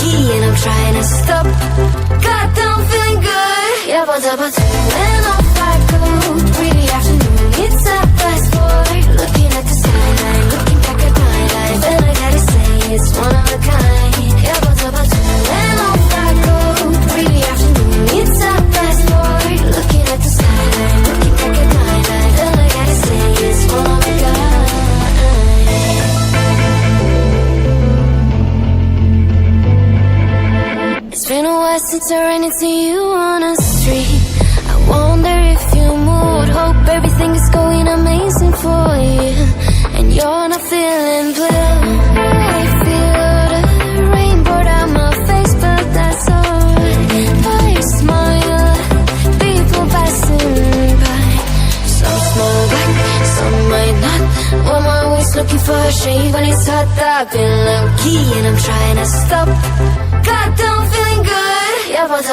low-key and I'm trying to stop. Goddamn feeling good. Yeah, but when off I go. Really afternoon, it's a fast forward. Looking at the skyline, looking back at my life, and I gotta say it's one of a kind. Yeah, but when off I go. Really afternoon, it's a fast forward. Looking at the skyline, looking back at my life, and I gotta say it's one of a kind. It's been a while since I ran into you on a street. I wonder if you moved. Hope everything is going amazing for you, and you're not feeling blue. I feel the rain pour down my face, but that's alright. I smile, people passing by. Some smile back, some might not. I'm always looking for a shade when it's hot. I've been low-key and I'm trying to stop. Goddamn feeling good. Yeah, but